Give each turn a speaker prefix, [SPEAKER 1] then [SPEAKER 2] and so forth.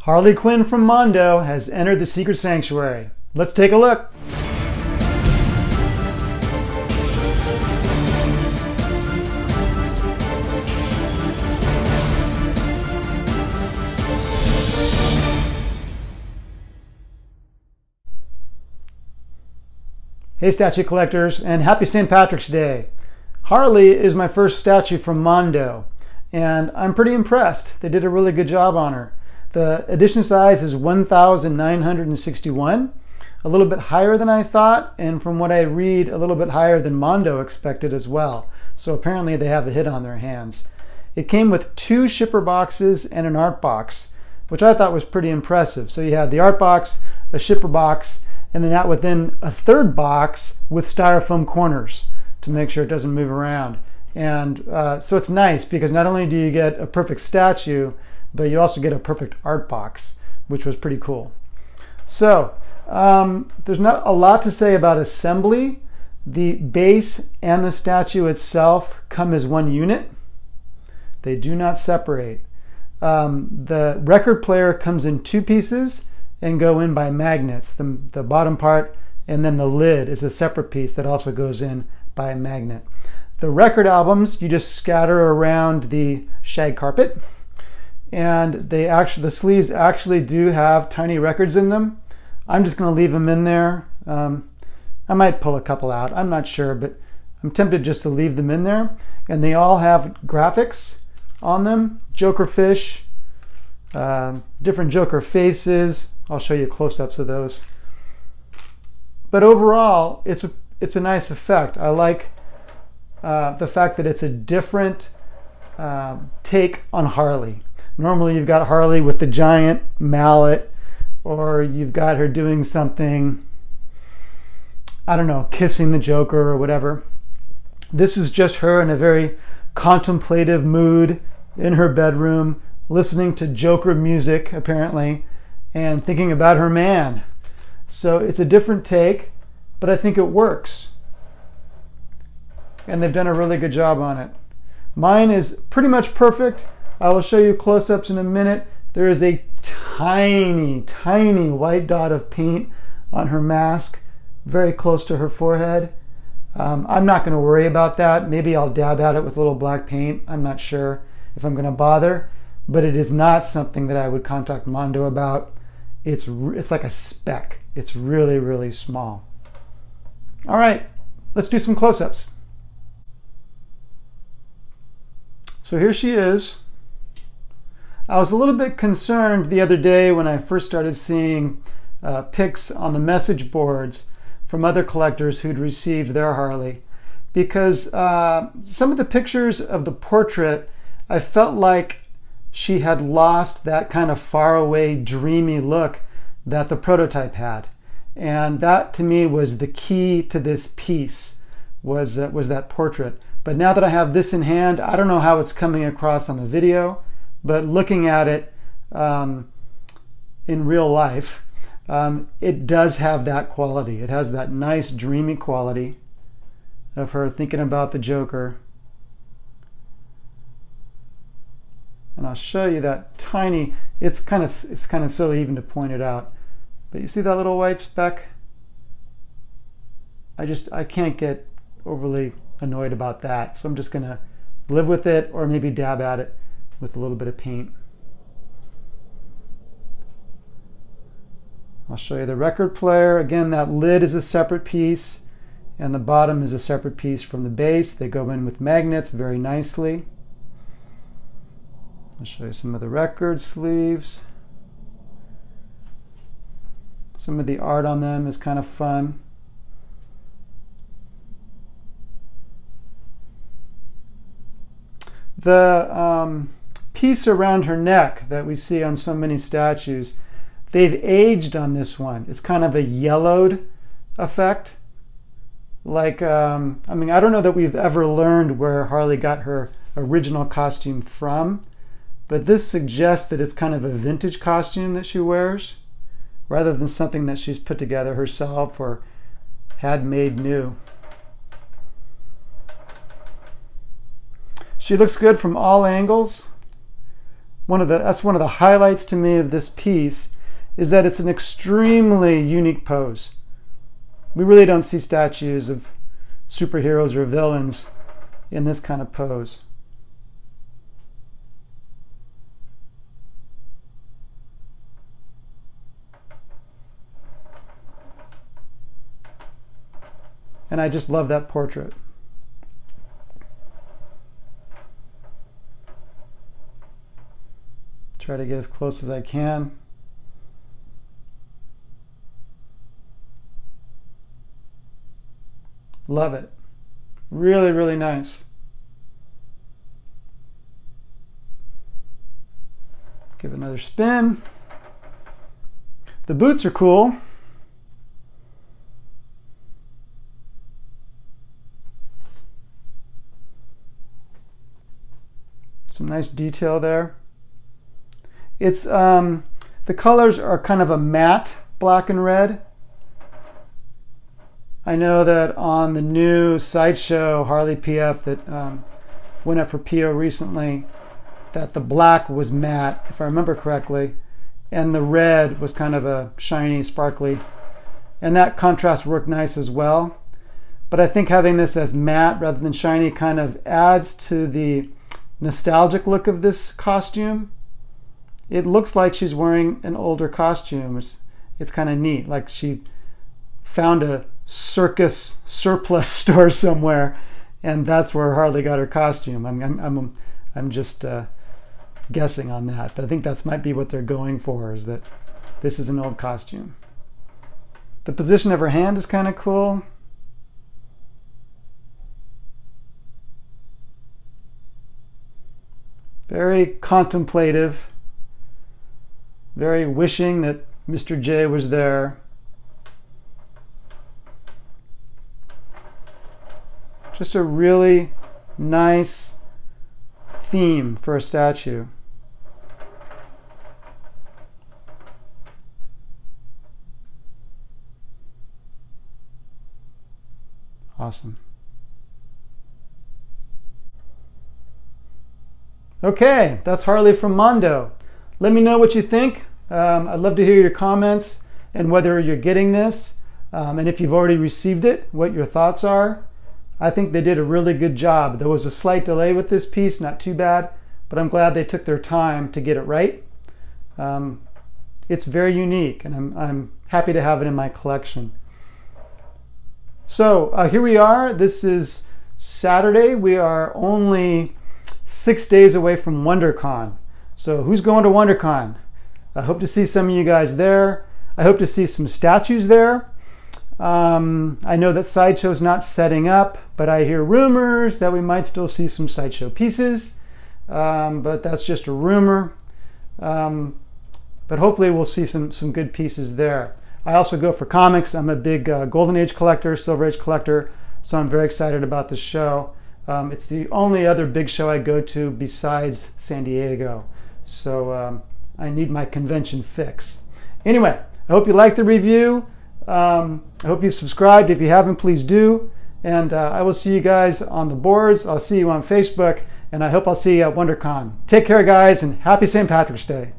[SPEAKER 1] Harley Quinn from Mondo has entered the secret sanctuary. Let's take a look. Hey statue collectors, and happy St. Patrick's Day. Harley is my first statue from Mondo, and I'm pretty impressed. They did a really good job on her. The edition size is 1,961, a little bit higher than I thought, and from what I read, a little bit higher than Mondo expected as well. So apparently they have a hit on their hands. It came with 2 shipper boxes and an art box, which I thought was pretty impressive. So you had the art box, a shipper box, and then that within a 3rd box with styrofoam corners to make sure it doesn't move around. And so it's nice because not only do you get a perfect statue, but you also get a perfect art box, which was pretty cool. So there's not a lot to say about assembly. The base and the statue itself come as one unit. They do not separate. The record player comes in 2 pieces and go in by magnets. The bottom part and then the lid is a separate piece that also goes in by a magnet. The record albums you just scatter around the shag carpet, and the sleeves actually do have tiny records in them. I'm just going to leave them in there. I might pull a couple out, I'm not sure, but I'm tempted just to leave them in there. And they all have graphics on them, Joker fish, different Joker faces. I'll show you close-ups of those. But overall, it's a nice effect. I like the fact that it's a different take on Harley. Normally you've got Harley with the giant mallet, or you've got her doing something, I don't know, kissing the Joker or whatever. This is just her in a very contemplative mood in her bedroom, listening to Joker music apparently, and thinking about her man. So it's a different take, but I think it works. And they've done a really good job on it. Mine is pretty much perfect. I will show you close-ups in a minute. There is a tiny, tiny white dot of paint on her mask, very close to her forehead. I'm not going to worry about that. Maybe I'll dab at it with a little black paint. I'm not sure if I'm going to bother, but it is not something that I would contact Mondo about. It's like a speck. It's really, really small. All right, let's do some close-ups. So here she is. I was a little bit concerned the other day when I first started seeing pics on the message boards from other collectors who'd received their Harley, because some of the pictures of the portrait, I felt like she had lost that kind of faraway, dreamy look that the prototype had. And that to me was the key to this piece, was that portrait. But now that I have this in hand, I don't know how it's coming across on the video, but looking at it in real life, it does have that quality. It has that nice dreamy quality of her thinking about the Joker. And I'll show you that tiny, it's kind of silly even to point it out, but you see that little white speck? I can't get overly annoyed about that, so I'm just gonna live with it, or maybe dab at it with a little bit of paint. I'll show you the record player. Again, that lid is a separate piece and the bottom is a separate piece from the base. They go in with magnets very nicely. I'll show you some of the record sleeves. Some of the art on them is kind of fun. The piece around her neck that we see on so many statues, they've aged on this one. It's kind of a yellowed effect. Like, I mean, I don't know that we've ever learned where Harley got her original costume from, but this suggests that it's kind of a vintage costume that she wears, rather than something that she's put together herself or had made new. She looks good from all angles. that's one of the highlights to me of this piece, is that it's an extremely unique pose. We really don't see statues of superheroes or villains in this kind of pose. And I just love that portrait. Try to get as close as I can. Love it. Really, really nice. Give it another spin. The boots are cool. Some nice detail there. It's the colors are kind of a matte black and red. I know that on the new Sideshow Harley PF that went up for PO recently, that the black was matte, if I remember correctly, and the red was kind of a shiny, sparkly, and that contrast worked nice as well. But I think having this as matte rather than shiny kind of adds to the nostalgic look of this costume. It looks like she's wearing an older costume. It's kind of neat, like she found a circus surplus store somewhere, and that's where Harley got her costume. I'm just guessing on that, but I think that might be what they're going for, is that this is an old costume. The position of her hand is kind of cool. Very contemplative, very wishing that Mr. J was there. Just a really nice theme for a statue. Awesome. Okay, that's Harley from Mondo. Let me know what you think. I'd love to hear your comments and whether you're getting this, and if you've already received it, what your thoughts are. I think they did a really good job. There was a slight delay with this piece, not too bad, but I'm glad they took their time to get it right. It's very unique, and I'm happy to have it in my collection. So here we are. This is Saturday. We are only 6 days away from WonderCon. So who's going to WonderCon? I hope to see some of you guys there. I hope to see some statues there. I know that Sideshow's not setting up, but I hear rumors that we might still see some Sideshow pieces, but that's just a rumor. But hopefully we'll see some good pieces there. I also go for comics. I'm a big Golden Age collector, Silver Age collector, so I'm very excited about this show. It's the only other big show I go to besides San Diego, so I need my convention fix. Anyway, I hope you liked the review. I hope you subscribed. If you haven't, please do. And I will see you guys on the boards. I'll see you on Facebook, and I hope I'll see you at WonderCon. Take care, guys, and happy St. Patrick's Day.